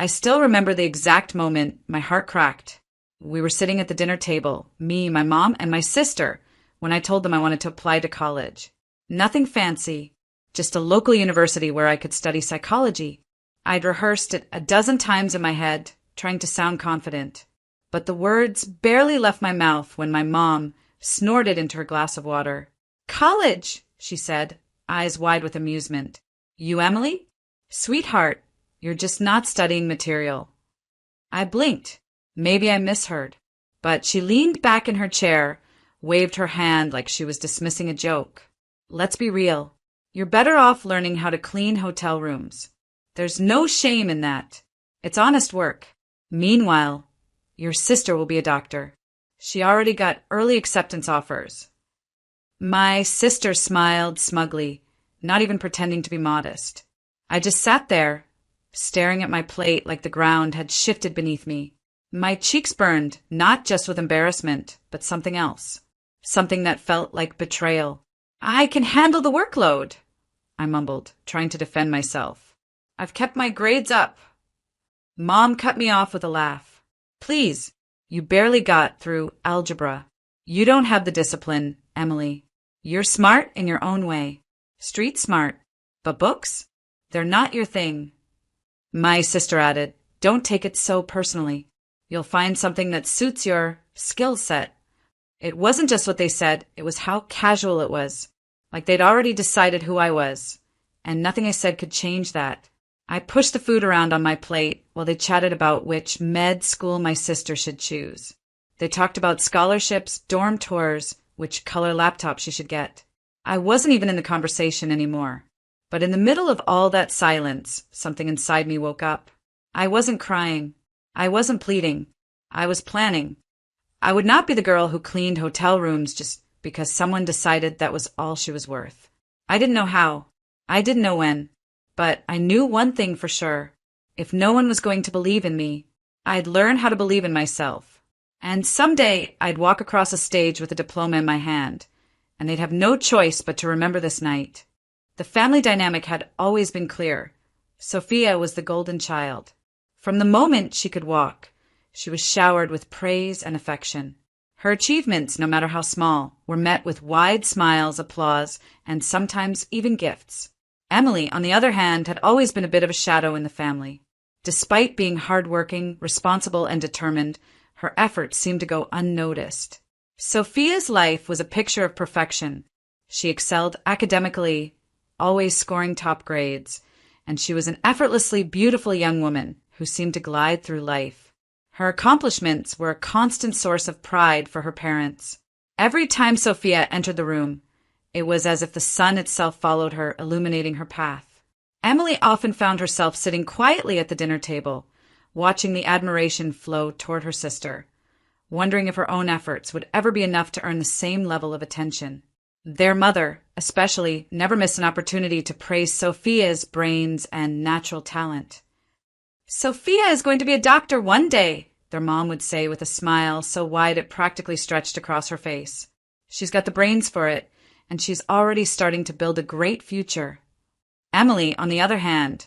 I still remember the exact moment my heart cracked. We were sitting at the dinner table, me, my mom, and my sister, when I told them I wanted to apply to college. Nothing fancy, just a local university where I could study psychology. I'd rehearsed it a dozen times in my head, trying to sound confident. But the words barely left my mouth when my mom snorted into her glass of water. "College," she said, eyes wide with amusement. "You, Emily? Sweetheart, you're just not studying material." I blinked. Maybe I misheard. But she leaned back in her chair, waved her hand like she was dismissing a joke. "Let's be real. You're better off learning how to clean hotel rooms. There's no shame in that. It's honest work. Meanwhile, your sister will be a doctor. She already got early acceptance offers." My sister smiled smugly, not even pretending to be modest. I just sat there, staring at my plate like the ground had shifted beneath me. My cheeks burned, not just with embarrassment, but something else. Something that felt like betrayal. "I can handle the workload," I mumbled, trying to defend myself. "I've kept my grades up." Mom cut me off with a laugh. "Please, you barely got through algebra. You don't have the discipline, Emily. You're smart in your own way. Street smart. But books? They're not your thing." My sister added, "Don't take it so personally. You'll find something that suits your skill set." It wasn't just what they said, it was how casual it was. Like they'd already decided who I was, and nothing I said could change that. I pushed the food around on my plate while they chatted about which med school my sister should choose. They talked about scholarships, dorm tours, which color laptop she should get. I wasn't even in the conversation anymore. But in the middle of all that silence, something inside me woke up. I wasn't crying. I wasn't pleading. I was planning. I would not be the girl who cleaned hotel rooms just because someone decided that was all she was worth. I didn't know how. I didn't know when. But I knew one thing for sure. If no one was going to believe in me, I'd learn how to believe in myself. And someday I'd walk across a stage with a diploma in my hand, and they'd have no choice but to remember this night. The family dynamic had always been clear. Sophia was the golden child. From the moment she could walk, she was showered with praise and affection. Her achievements, no matter how small, were met with wide smiles, applause, and sometimes even gifts. Emily, on the other hand, had always been a bit of a shadow in the family. Despite being hardworking, responsible, and determined, her efforts seemed to go unnoticed. Sophia's life was a picture of perfection. She excelled academically, always scoring top grades, and she was an effortlessly beautiful young woman who seemed to glide through life. Her accomplishments were a constant source of pride for her parents. Every time Sophia entered the room, it was as if the sun itself followed her, illuminating her path. Emily often found herself sitting quietly at the dinner table, watching the admiration flow toward her sister, wondering if her own efforts would ever be enough to earn the same level of attention. Their mother, especially, never missed an opportunity to praise Sophia's brains and natural talent. "Sophia is going to be a doctor one day," their mom would say with a smile so wide it practically stretched across her face. "She's got the brains for it, and she's already starting to build a great future." Emily, on the other hand,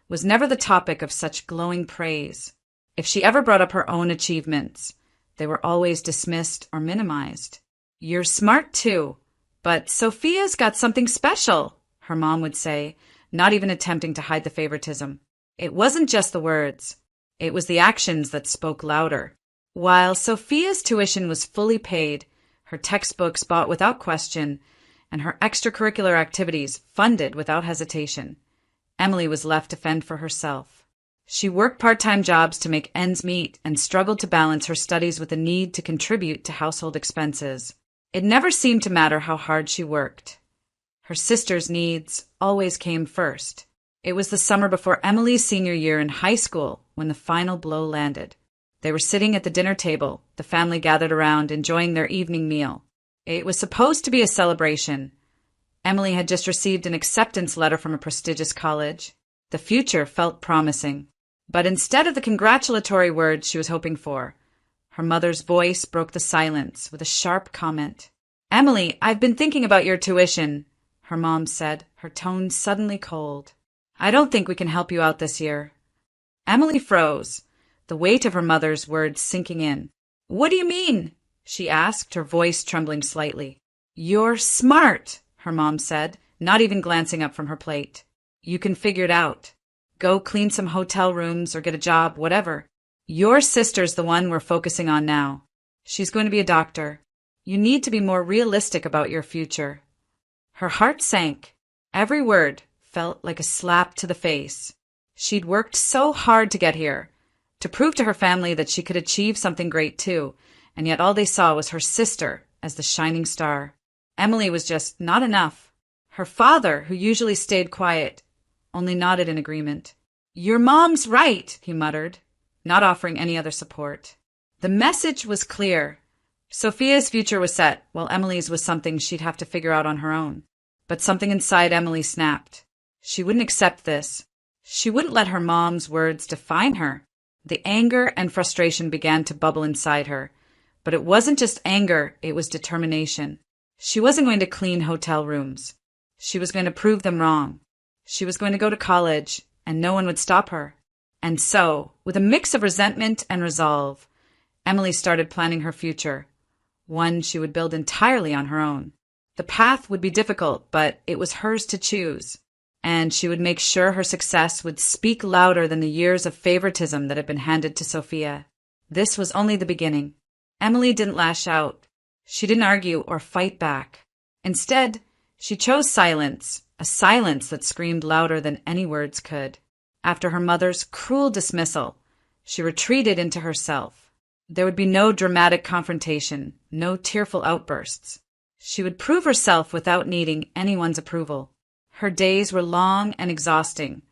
was never the topic of such glowing praise. If she ever brought up her own achievements, they were always dismissed or minimized. "You're smart too, but Sophia's got something special," her mom would say, not even attempting to hide the favoritism. It wasn't just the words. It was the actions that spoke louder. While Sophia's tuition was fully paid, her textbooks bought without question, and her extracurricular activities funded without hesitation, Emily was left to fend for herself. She worked part-time jobs to make ends meet and struggled to balance her studies with the need to contribute to household expenses. It never seemed to matter how hard she worked. Her sister's needs always came first. It was the summer before Emily's senior year in high school when the final blow landed. They were sitting at the dinner table, the family gathered around, enjoying their evening meal. It was supposed to be a celebration. Emily had just received an acceptance letter from a prestigious college. The future felt promising. But instead of the congratulatory words she was hoping for, her mother's voice broke the silence with a sharp comment. "Emily, I've been thinking about your tuition," her mom said, her tone suddenly cold. "I don't think we can help you out this year." Emily froze, the weight of her mother's words sinking in. "What do you mean?" she asked, her voice trembling slightly. "You're smart," her mom said, not even glancing up from her plate. "You can figure it out. Go clean some hotel rooms or get a job, whatever. Your sister's the one we're focusing on now. She's going to be a doctor. You need to be more realistic about your future." Her heart sank. Every word felt like a slap to the face. She'd worked so hard to get here, to prove to her family that she could achieve something great too, and yet all they saw was her sister as the shining star. Emily was just not enough. Her father, who usually stayed quiet, only nodded in agreement. "Your mom's right," he muttered, not offering any other support. The message was clear. Sophia's future was set, while Emily's was something she'd have to figure out on her own. But something inside Emily snapped. She wouldn't accept this. She wouldn't let her mom's words define her. The anger and frustration began to bubble inside her. But it wasn't just anger, it was determination. She wasn't going to clean hotel rooms. She was going to prove them wrong. She was going to go to college, and no one would stop her. And so, with a mix of resentment and resolve, Emily started planning her future, one she would build entirely on her own. The path would be difficult, but it was hers to choose, and she would make sure her success would speak louder than the years of favoritism that had been handed to Sophia. This was only the beginning. Emily didn't lash out. She didn't argue or fight back. Instead, she chose silence, a silence that screamed louder than any words could. After her mother's cruel dismissal, she retreated into herself. There would be no dramatic confrontation, no tearful outbursts. She would prove herself without needing anyone's approval. Her days were long and exhausting,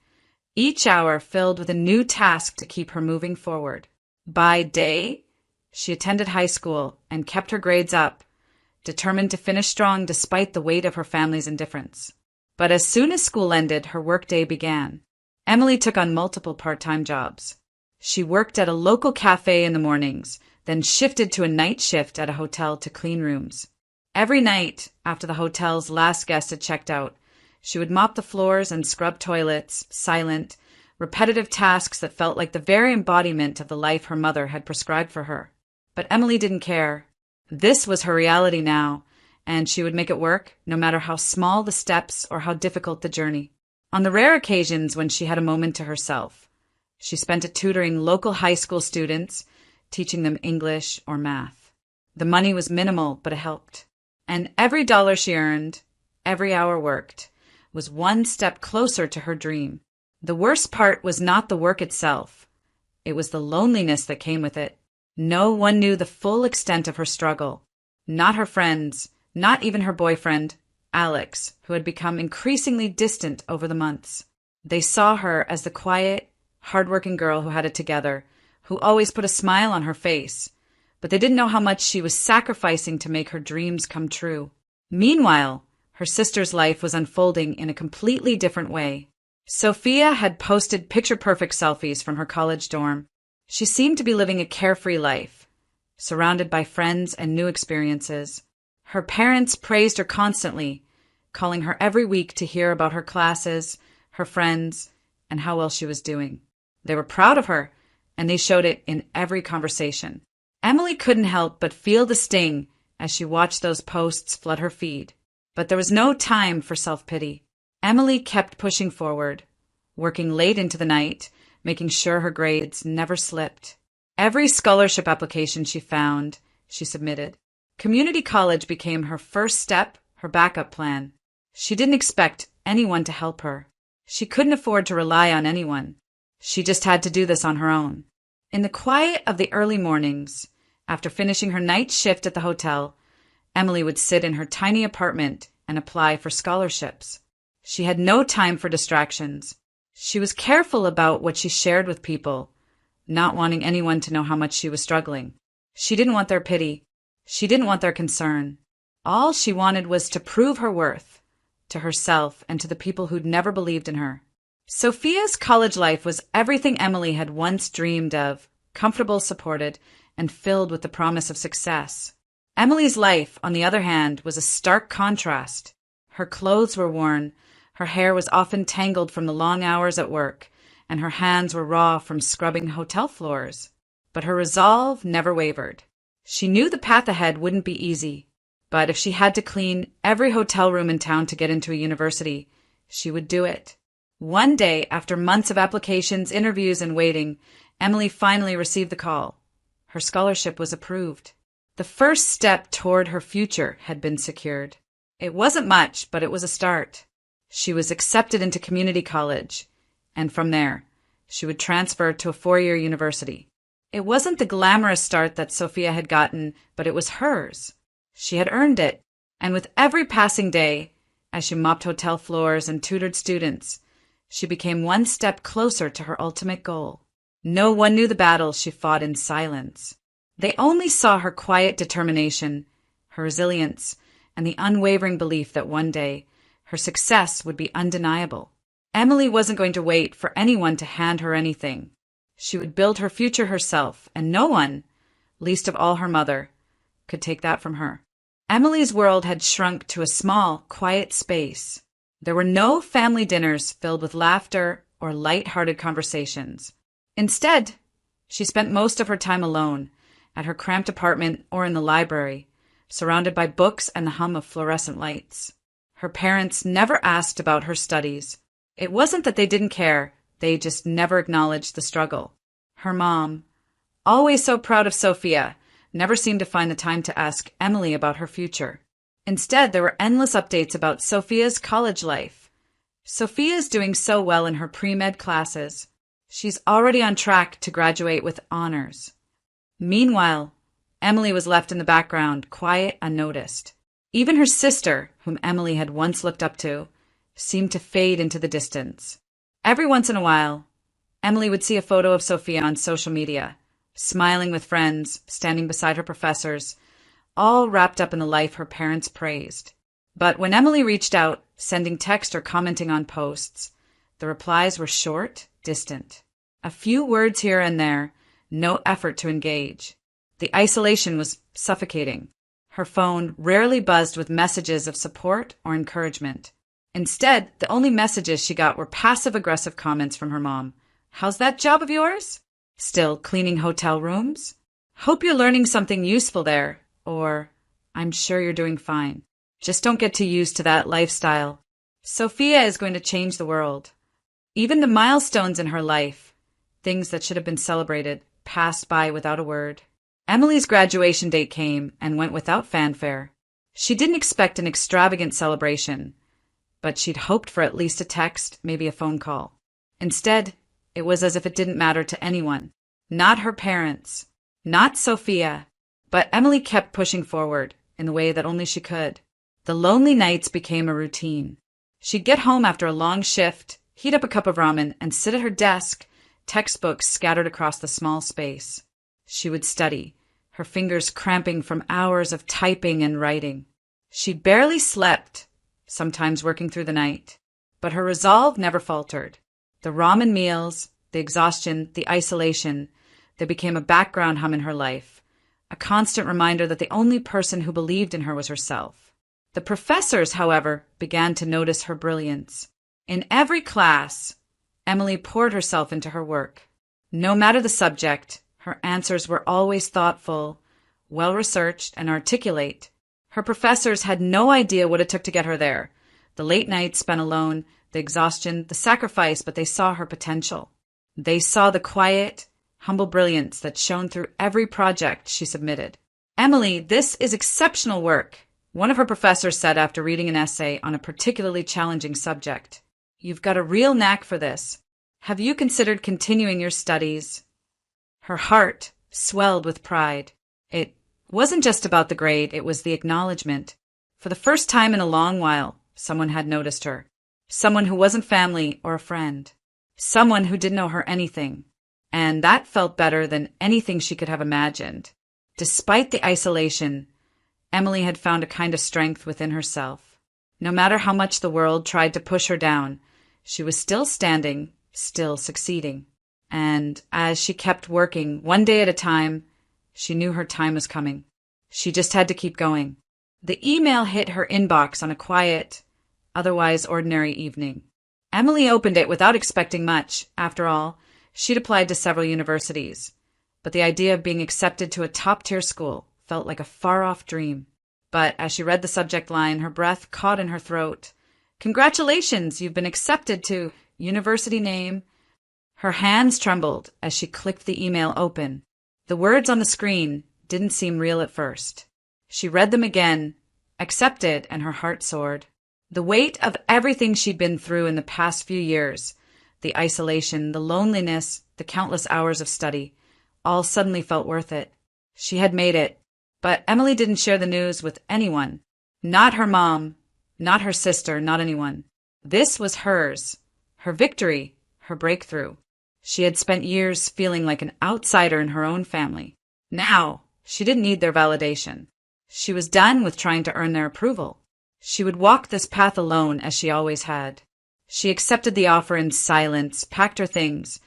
each hour filled with a new task to keep her moving forward. By day, she attended high school and kept her grades up, determined to finish strong despite the weight of her family's indifference. But as soon as school ended, her workday began. Emily took on multiple part-time jobs. She worked at a local cafe in the mornings, then shifted to a night shift at a hotel to clean rooms. Every night, after the hotel's last guest had checked out, she would mop the floors and scrub toilets, silent, repetitive tasks that felt like the very embodiment of the life her mother had prescribed for her. But Emily didn't care. This was her reality now, and she would make it work, no matter how small the steps or how difficult the journey. On the rare occasions when she had a moment to herself, she spent it tutoring local high school students, teaching them English or math. The money was minimal, but it helped. And every dollar she earned, every hour worked, was one step closer to her dream. The worst part was not the work itself. It was the loneliness that came with it. No one knew the full extent of her struggle. Not her friends, not even her boyfriend, Alex, who had become increasingly distant over the months. They saw her as the quiet, hardworking girl who had it together, who always put a smile on her face, but they didn't know how much she was sacrificing to make her dreams come true. Meanwhile, her sister's life was unfolding in a completely different way. Sophia had posted picture-perfect selfies from her college dorm. She seemed to be living a carefree life, surrounded by friends and new experiences. Her parents praised her constantly, calling her every week to hear about her classes, her friends, and how well she was doing. They were proud of her, and they showed it in every conversation. Emily couldn't help but feel the sting as she watched those posts flood her feed. But there was no time for self-pity. Emily kept pushing forward, working late into the night, making sure her grades never slipped. Every scholarship application she found, she submitted. Community college became her first step, her backup plan. She didn't expect anyone to help her. She couldn't afford to rely on anyone. She just had to do this on her own. In the quiet of the early mornings, after finishing her night shift at the hotel, Emily would sit in her tiny apartment and apply for scholarships. She had no time for distractions. She was careful about what she shared with people, not wanting anyone to know how much she was struggling. She didn't want their pity. She didn't want their concern. All she wanted was to prove her worth, to herself and to the people who'd never believed in her. Sophia's college life was everything Emily had once dreamed of, comfortable, supported, and filled with the promise of success. Emily's life, on the other hand, was a stark contrast. Her clothes were worn, her hair was often tangled from the long hours at work, and her hands were raw from scrubbing hotel floors. But her resolve never wavered. She knew the path ahead wouldn't be easy, but if she had to clean every hotel room in town to get into a university, she would do it. One day, after months of applications, interviews, and waiting, Emily finally received the call. Her scholarship was approved. The first step toward her future had been secured. It wasn't much, but it was a start. She was accepted into community college, and from there, she would transfer to a 4-year university. It wasn't the glamorous start that Sophia had gotten, but it was hers. She had earned it, and with every passing day, as she mopped hotel floors and tutored students, she became one step closer to her ultimate goal. No one knew the battles she fought in silence. They only saw her quiet determination, her resilience, and the unwavering belief that one day her success would be undeniable. Emily wasn't going to wait for anyone to hand her anything. She would build her future herself, and no one, least of all her mother, could take that from her. Emily's world had shrunk to a small, quiet space. There were no family dinners filled with laughter or light-hearted conversations. Instead, she spent most of her time alone, at her cramped apartment or in the library, surrounded by books and the hum of fluorescent lights. Her parents never asked about her studies. It wasn't that they didn't care, they just never acknowledged the struggle. Her mom, always so proud of Sophia, never seemed to find the time to ask Emily about her future. Instead, there were endless updates about Sophia's college life. Sophia's doing so well in her pre-med classes. She's already on track to graduate with honors. Meanwhile, Emily was left in the background, quiet, unnoticed. Even her sister, whom Emily had once looked up to, seemed to fade into the distance. Every once in a while, Emily would see a photo of Sophia on social media, smiling with friends, standing beside her professors, all wrapped up in the life her parents praised. But when Emily reached out, sending text or commenting on posts, the replies were short, distant. A few words here and there, no effort to engage. The isolation was suffocating. Her phone rarely buzzed with messages of support or encouragement. Instead, the only messages she got were passive-aggressive comments from her mom. "How's that job of yours? Still cleaning hotel rooms? Hope you're learning something useful there." Or, "I'm sure you're doing fine. Just don't get too used to that lifestyle. Sophia is going to change the world." Even the milestones in her life, things that should have been celebrated, passed by without a word. Emily's graduation date came and went without fanfare. She didn't expect an extravagant celebration, but she'd hoped for at least a text, maybe a phone call. Instead, it was as if it didn't matter to anyone. Not her parents, not Sophia, but Emily kept pushing forward in the way that only she could. The lonely nights became a routine. She'd get home after a long shift, heat up a cup of ramen, and sit at her desk, textbooks scattered across the small space. She would study, her fingers cramping from hours of typing and writing. She barely slept, sometimes working through the night, but her resolve never faltered. The ramen meals, the exhaustion, the isolation, they became a background hum in her life, a constant reminder that the only person who believed in her was herself. The professors, however, began to notice her brilliance. In every class, Emily poured herself into her work. No matter the subject, her answers were always thoughtful, well-researched, and articulate. Her professors had no idea what it took to get her there. The late nights spent alone, the exhaustion, the sacrifice, but they saw her potential. They saw the quiet, humble brilliance that shone through every project she submitted. "Emily, this is exceptional work," one of her professors said after reading an essay on a particularly challenging subject. "You've got a real knack for this. Have you considered continuing your studies?" Her heart swelled with pride. It wasn't just about the grade, it was the acknowledgement. For the first time in a long while, someone had noticed her. Someone who wasn't family or a friend. Someone who didn't know her anything. And that felt better than anything she could have imagined. Despite the isolation, Emily had found a kind of strength within herself. No matter how much the world tried to push her down, she was still standing, still succeeding. And as she kept working, one day at a time, she knew her time was coming. She just had to keep going. The email hit her inbox on a quiet, otherwise ordinary evening. Emily opened it without expecting much. After all, she'd applied to several universities, but the idea of being accepted to a top-tier school felt like a far-off dream. But as she read the subject line, her breath caught in her throat. "Congratulations, you've been accepted to university name." Her hands trembled as she clicked the email open. The words on the screen didn't seem real at first. She read them again, accepted, and her heart soared. The weight of everything she'd been through in the past few years, the isolation, the loneliness, the countless hours of study, all suddenly felt worth it. She had made it. But Emily didn't share the news with anyone. Not her mom, not her sister, not anyone. This was hers. Her victory, her breakthrough. She had spent years feeling like an outsider in her own family. Now, she didn't need their validation. She was done with trying to earn their approval. She would walk this path alone as she always had. She accepted the offer in silence, packed her things,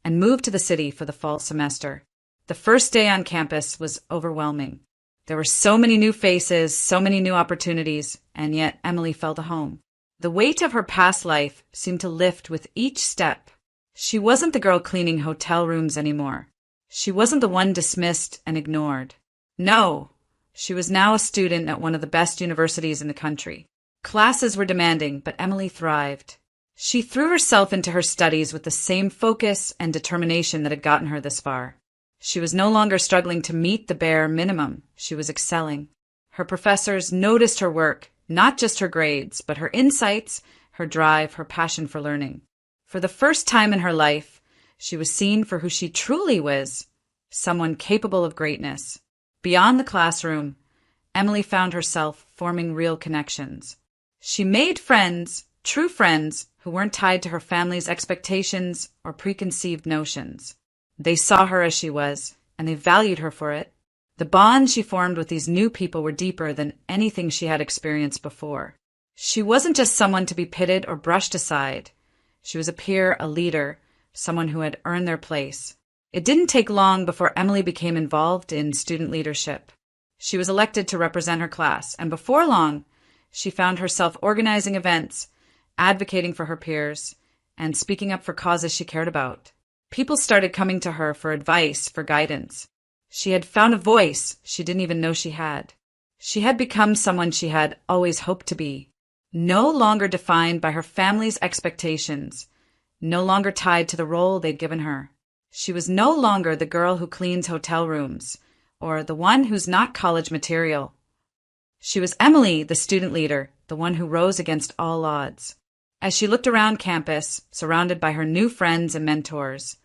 and moved to the city for the fall semester. The first day on campus was overwhelming. There were so many new faces, so many new opportunities, and yet Emily felt at home. The weight of her past life seemed to lift with each step. She wasn't the girl cleaning hotel rooms anymore. She wasn't the one dismissed and ignored. No, she was now a student at one of the best universities in the country. Classes were demanding, but Emily thrived. She threw herself into her studies with the same focus and determination that had gotten her this far. She was no longer struggling to meet the bare minimum. She was excelling. Her professors noticed her work, not just her grades, but her insights, her drive, her passion for learning. For the first time in her life, she was seen for who she truly was, someone capable of greatness. Beyond the classroom, Emily found herself forming real connections. She made friends, true friends, who weren't tied to her family's expectations or preconceived notions. They saw her as she was, and they valued her for it. The bonds she formed with these new people were deeper than anything she had experienced before. She wasn't just someone to be pitted or brushed aside. She was a peer, a leader, someone who had earned their place. It didn't take long before Emily became involved in student leadership. She was elected to represent her class, and before long, she found herself organizing events, advocating for her peers, and speaking up for causes she cared about. People started coming to her for advice, for guidance. She had found a voice she didn't even know she had. She had become someone she had always hoped to be, no longer defined by her family's expectations, no longer tied to the role they'd given her. She was no longer the girl who cleans hotel rooms, or the one who's not college material. She was Emily, the student leader, the one who rose against all odds. As she looked around campus, surrounded by her new friends and mentors,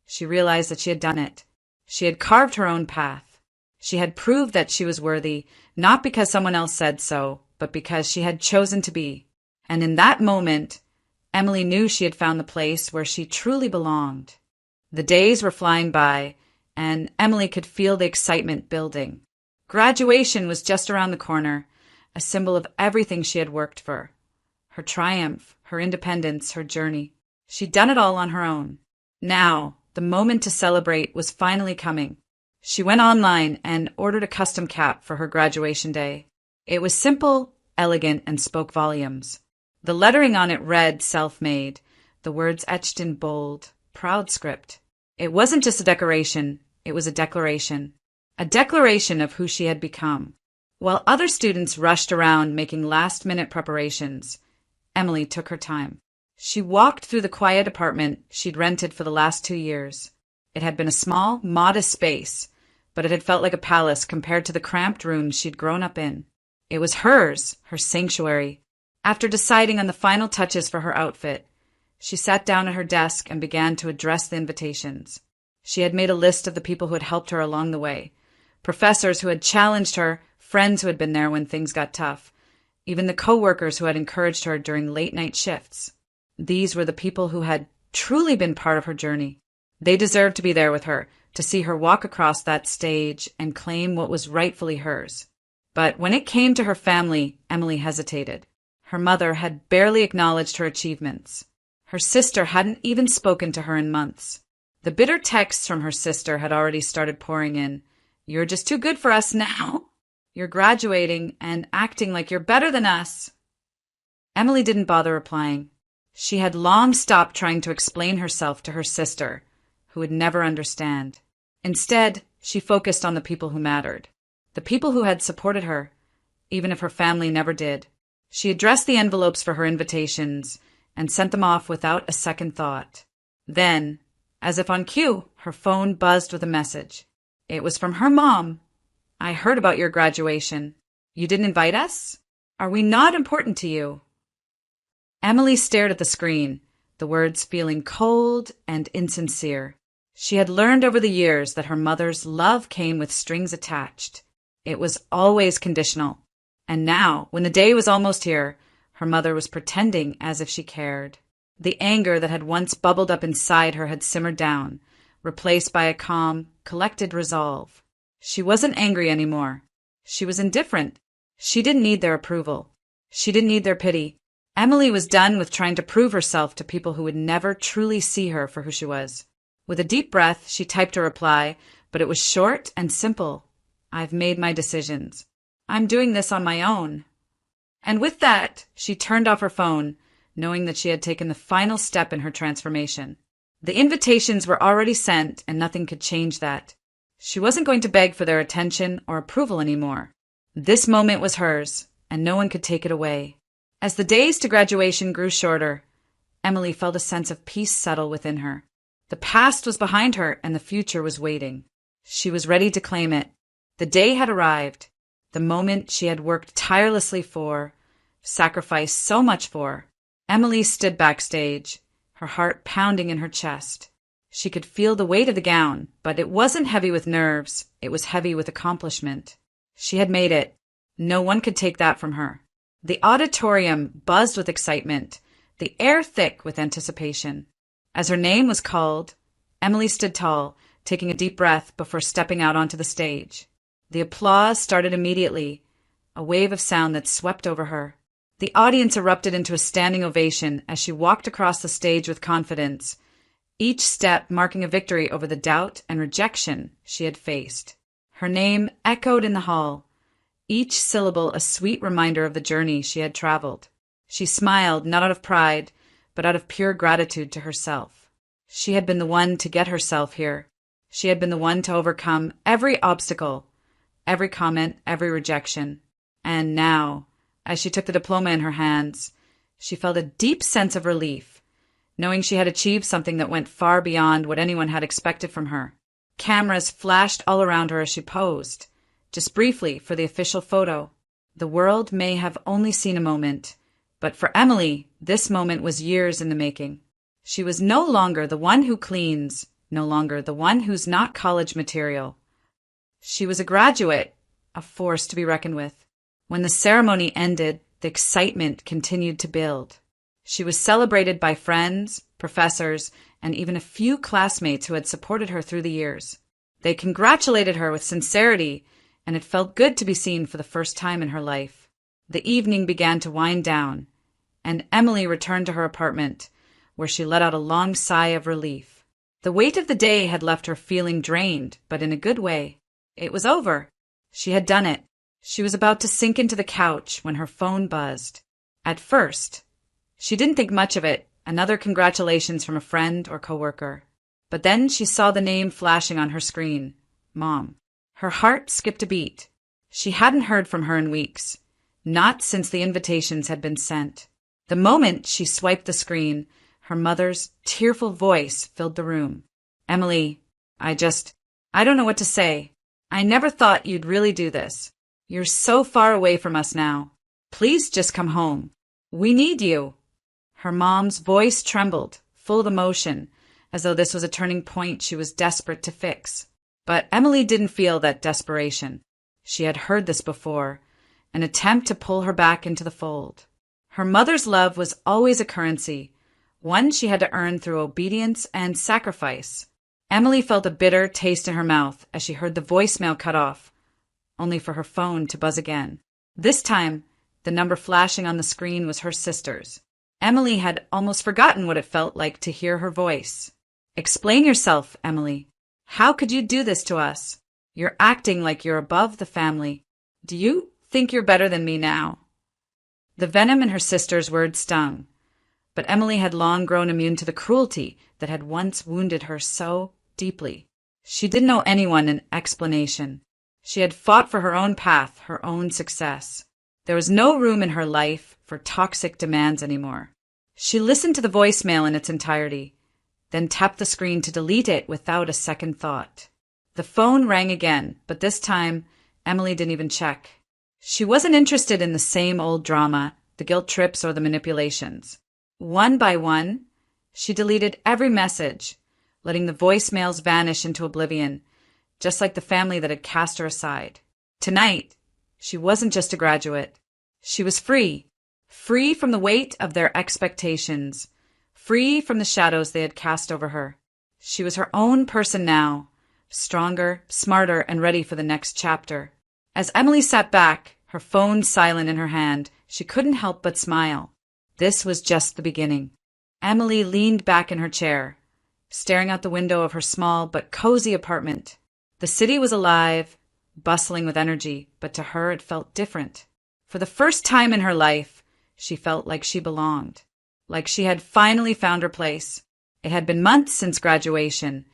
she realized that she had done it. She had carved her own path. She had proved that she was worthy, not because someone else said so, but because she had chosen to be. And in that moment, Emily knew she had found the place where she truly belonged. The days were flying by, and Emily could feel the excitement building. Graduation was just around the corner, a symbol of everything she had worked for. Her triumph, her independence, her journey. She'd done it all on her own. Now, the moment to celebrate was finally coming. She went online and ordered a custom cap for her graduation day. It was simple, elegant, and spoke volumes. The lettering on it read self-made, the words etched in bold, proud script. It wasn't just a decoration, it was a declaration of who she had become. While other students rushed around making last-minute preparations, Emily took her time. She walked through the quiet apartment she'd rented for the last 2 years. It had been a small, modest space, but it had felt like a palace compared to the cramped rooms she'd grown up in. It was hers, her sanctuary. After deciding on the final touches for her outfit, she sat down at her desk and began to address the invitations. She had made a list of the people who had helped her along the way, professors who had challenged her, friends who had been there when things got tough, even the co-workers who had encouraged her during late-night shifts. These were the people who had truly been part of her journey. They deserved to be there with her, to see her walk across that stage and claim what was rightfully hers. But when it came to her family, Emily hesitated. Her mother had barely acknowledged her achievements. Her sister hadn't even spoken to her in months. The bitter texts from her sister had already started pouring in. "You're just too good for us now. You're graduating and acting like you're better than us." Emily didn't bother replying. She had long stopped trying to explain herself to her sister, who would never understand. Instead, she focused on the people who mattered, the people who had supported her, even if her family never did. She addressed the envelopes for her invitations and sent them off without a second thought. Then, as if on cue, her phone buzzed with a message. It was from her mom. "I heard about your graduation. You didn't invite us? Are we not important to you?" Emily stared at the screen, the words feeling cold and insincere. She had learned over the years that her mother's love came with strings attached. It was always conditional. And now, when the day was almost here, her mother was pretending as if she cared. The anger that had once bubbled up inside her had simmered down, replaced by a calm, collected resolve. She wasn't angry anymore. She was indifferent. She didn't need their approval. She didn't need their pity. Emily was done with trying to prove herself to people who would never truly see her for who she was. With a deep breath, she typed a reply, but it was short and simple. "I've made my decisions. I'm doing this on my own." And with that, she turned off her phone, knowing that she had taken the final step in her transformation. The invitations were already sent, and nothing could change that. She wasn't going to beg for their attention or approval anymore. This moment was hers, and no one could take it away. As the days to graduation grew shorter, Emily felt a sense of peace settle within her. The past was behind her, and the future was waiting. She was ready to claim it. The day had arrived, the moment she had worked tirelessly for, sacrificed so much for. Emily stood backstage, her heart pounding in her chest. She could feel the weight of the gown, but it wasn't heavy with nerves, it was heavy with accomplishment. She had made it. No one could take that from her. The auditorium buzzed with excitement, the air thick with anticipation. As her name was called, Emily stood tall, taking a deep breath before stepping out onto the stage. The applause started immediately, a wave of sound that swept over her. The audience erupted into a standing ovation as she walked across the stage with confidence, each step marking a victory over the doubt and rejection she had faced. Her name echoed in the hall, each syllable a sweet reminder of the journey she had traveled. She smiled, not out of pride, but out of pure gratitude to herself. She had been the one to get herself here. She had been the one to overcome every obstacle, every comment, every rejection. And now, as she took the diploma in her hands, she felt a deep sense of relief, knowing she had achieved something that went far beyond what anyone had expected from her. Cameras flashed all around her as she posed, just briefly for the official photo. The world may have only seen a moment, but for Emily, this moment was years in the making. She was no longer the one who cleans, no longer the one who's not college material. She was a graduate, a force to be reckoned with. When the ceremony ended, the excitement continued to build. She was celebrated by friends, professors, and even a few classmates who had supported her through the years. They congratulated her with sincerity, and it felt good to be seen for the first time in her life. The evening began to wind down, and Emily returned to her apartment, where she let out a long sigh of relief. The weight of the day had left her feeling drained, but in a good way. It was over. She had done it. She was about to sink into the couch when her phone buzzed. At first, she didn't think much of it, another congratulations from a friend or coworker. But then she saw the name flashing on her screen, Mom. Her heart skipped a beat. She hadn't heard from her in weeks, not since the invitations had been sent. The moment she swiped the screen, her mother's tearful voice filled the room. "Emily, I don't know what to say. I never thought you'd really do this. You're so far away from us now. Please just come home. We need you." Her mom's voice trembled, full of emotion, as though this was a turning point she was desperate to fix. But Emily didn't feel that desperation. She had heard this before, an attempt to pull her back into the fold. Her mother's love was always a currency, one she had to earn through obedience and sacrifice. Emily felt a bitter taste in her mouth as she heard the voicemail cut off, only for her phone to buzz again. This time, the number flashing on the screen was her sister's. Emily had almost forgotten what it felt like to hear her voice. "Explain yourself, Emily. How could you do this to us? You're acting like you're above the family. Do you think you're better than me now?" The venom in her sister's words stung, But Emily had long grown immune to the cruelty that had once wounded her so deeply. She didn't owe anyone an explanation. She had fought for her own path, her own success. There was no room in her life for toxic demands anymore. She listened to the voicemail in its entirety, then tapped the screen to delete it without a second thought. The phone rang again, but this time, Emily didn't even check. She wasn't interested in the same old drama, the guilt trips or the manipulations. One by one, she deleted every message, letting the voicemails vanish into oblivion, just like the family that had cast her aside. Tonight, she wasn't just a graduate. She was free. Free from the weight of their expectations. Free from the shadows they had cast over her. She was her own person now, stronger, smarter, and ready for the next chapter. As Emily sat back, her phone silent in her hand, she couldn't help but smile. This was just the beginning. Emily leaned back in her chair, staring out the window of her small but cozy apartment. The city was alive, bustling with energy, but to her it felt different. For the first time in her life, she felt like she belonged, like she had finally found her place. It had been months since graduation,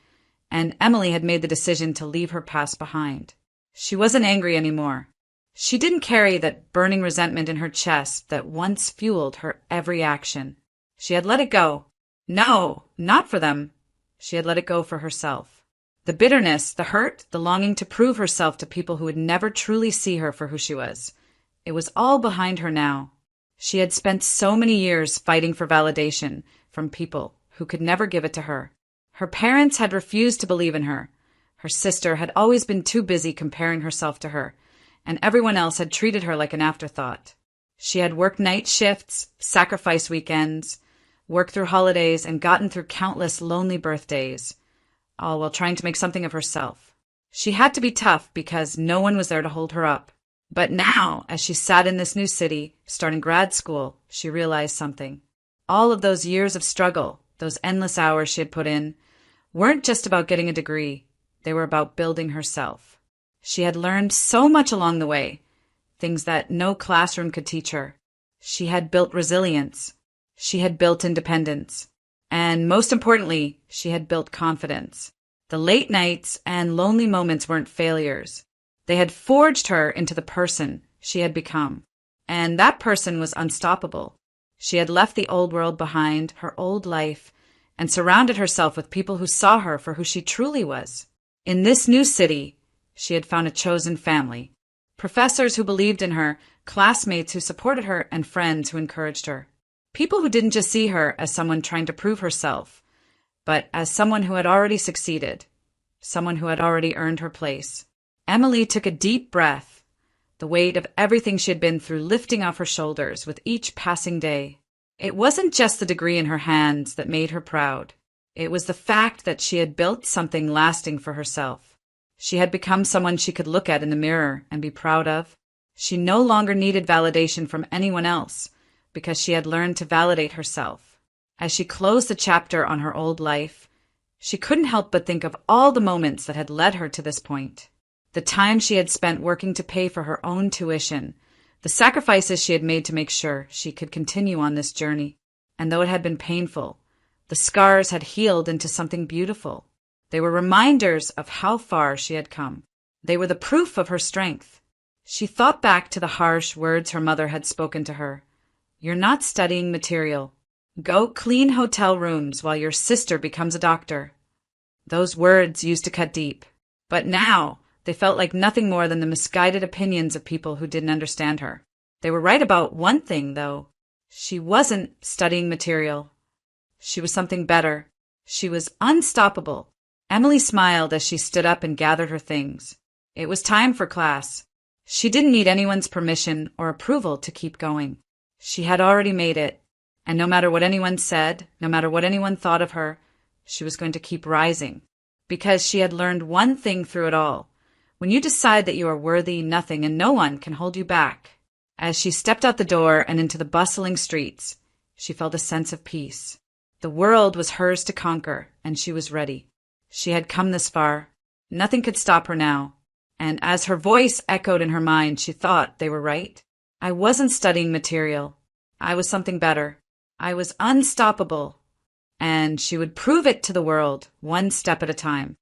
and Emily had made the decision to leave her past behind. She wasn't angry anymore. She didn't carry that burning resentment in her chest that once fueled her every action. She had let it go. No, not for them. She had let it go for herself. The bitterness, the hurt, the longing to prove herself to people who would never truly see her for who she was. It was all behind her now. She had spent so many years fighting for validation from people who could never give it to her. Her parents had refused to believe in her. Her sister had always been too busy comparing herself to her, and everyone else had treated her like an afterthought. She had worked night shifts, sacrificed weekends, worked through holidays, and gotten through countless lonely birthdays, all while trying to make something of herself. She had to be tough because no one was there to hold her up. But now, as she sat in this new city, starting grad school, she realized something. All of those years of struggle, those endless hours she had put in, weren't just about getting a degree. They were about building herself. She had learned so much along the way, things that no classroom could teach her. She had built resilience. She had built independence. And most importantly, she had built confidence. The late nights and lonely moments weren't failures. They had forged her into the person she had become. And that person was unstoppable. She had left the old world behind, her old life, and surrounded herself with people who saw her for who she truly was. In this new city, she had found a chosen family. Professors who believed in her, classmates who supported her, and friends who encouraged her. People who didn't just see her as someone trying to prove herself, but as someone who had already succeeded, someone who had already earned her place. Emily took a deep breath, the weight of everything she had been through lifting off her shoulders with each passing day. It wasn't just the degree in her hands that made her proud. It was the fact that she had built something lasting for herself. She had become someone she could look at in the mirror and be proud of. She no longer needed validation from anyone else because she had learned to validate herself. As she closed the chapter on her old life, she couldn't help but think of all the moments that had led her to this point. The time she had spent working to pay for her own tuition, the sacrifices she had made to make sure she could continue on this journey. And though it had been painful, the scars had healed into something beautiful. They were reminders of how far she had come. They were the proof of her strength. She thought back to the harsh words her mother had spoken to her. "You're not studying material. Go clean hotel rooms while your sister becomes a doctor." Those words used to cut deep. But now, they felt like nothing more than the misguided opinions of people who didn't understand her. They were right about one thing, though. She wasn't studying material. She was something better. She was unstoppable. Emily smiled as she stood up and gathered her things. It was time for class. She didn't need anyone's permission or approval to keep going. She had already made it, and no matter what anyone said, no matter what anyone thought of her, she was going to keep rising. Because she had learned one thing through it all. When you decide that you are worthy, nothing and no one can hold you back. As she stepped out the door and into the bustling streets, she felt a sense of peace. The world was hers to conquer, and she was ready. She had come this far. Nothing could stop her now. And as her voice echoed in her mind, she thought they were right. I wasn't studying material. I was something better. I was unstoppable, and she would prove it to the world one step at a time.